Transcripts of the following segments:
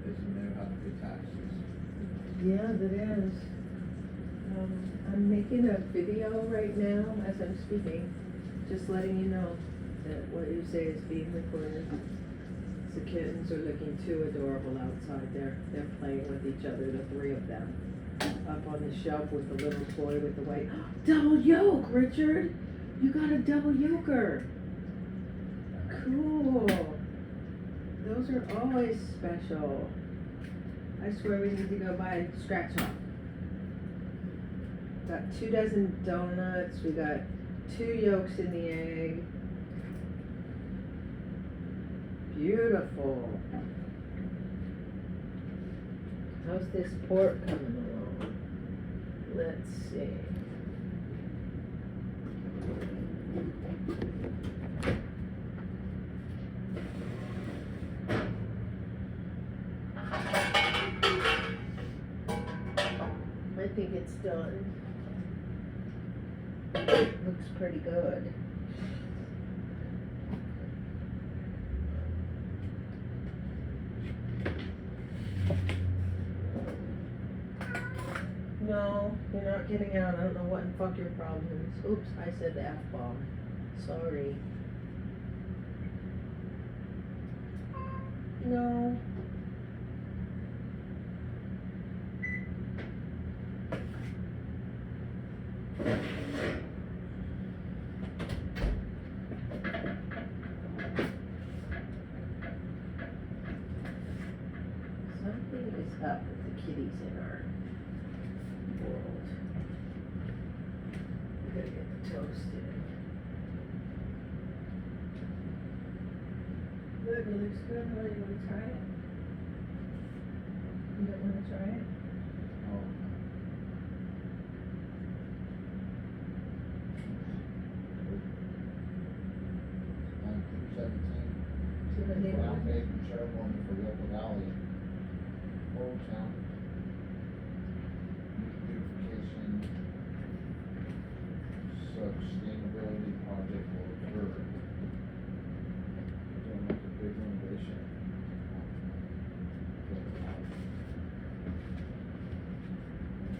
doesn't know how to pay taxes. Yeah, that is. I'm making a video right now as I'm speaking, just letting you know that what you say is being recorded. The kittens are looking too adorable outside. They're playing with each other, the three of them, up on the shelf with the little toy with the white. Double yoke, Richard! You got a double yoker! Cool! Those are always special. I swear we need to go buy a scratch off. Got 2 dozen donuts, we got 2 yolks in the egg. Beautiful. How's this pork coming along? Let's see. I think it's done. Looks pretty good. No, you're not getting out. I don't know what the fuck your problem is. Oops, I said the F-bomb. Sorry. No. Something is up with the kitties in our world. We gotta get the toast in. Good, it looks good. How do you wanna try it? You don't wanna try it? Oh, 1917. See what they Brown want? making ceremony for Yucca Valley. Old Town. Beautification. Sustainability project will occur. Doing like a big renovation.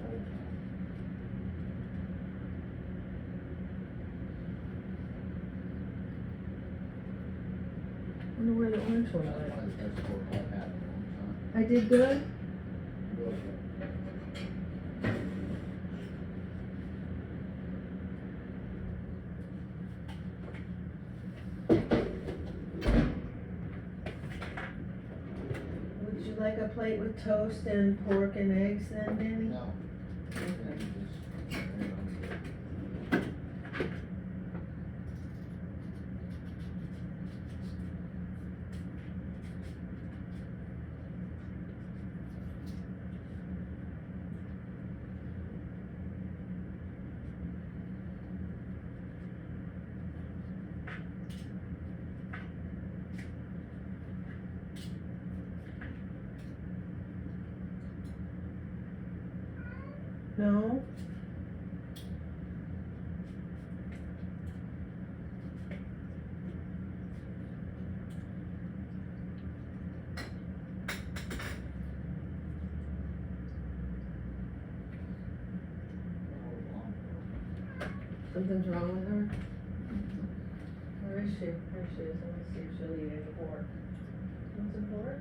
Old Town. I wonder where the orange one That's went. what I've had in a long time. I did good? Really good. Would you like a plate with toast and pork and eggs then, Danny? No. Okay. No? Something's wrong with her? Where is she? There she is. Let me see if she'll eat any pork. Want some pork?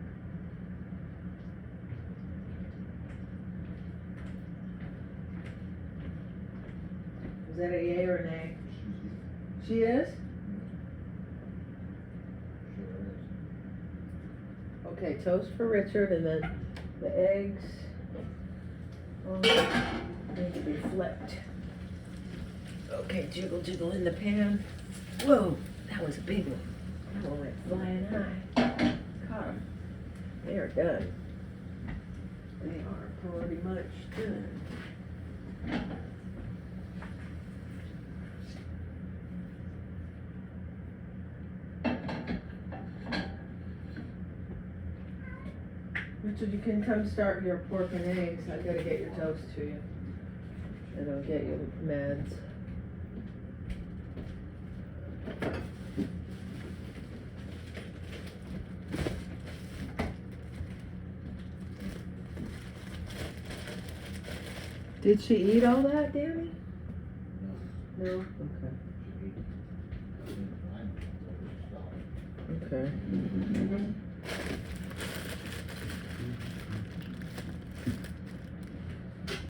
Is that a yay or an A? She is? Sure is. Okay, toast for Richard and then the eggs need to be flipped. Okay, jiggle jiggle in the pan. Whoa, that was a big one. That one went flying high. Caught 'em. They are done. They are pretty much done. Richard, you can come start your pork and eggs. I gotta get your toast to you. And I'll get you meds. Did she eat all that, Danny? No, No? Okay. she ate, I didn't find it, so it's stopped. Okay.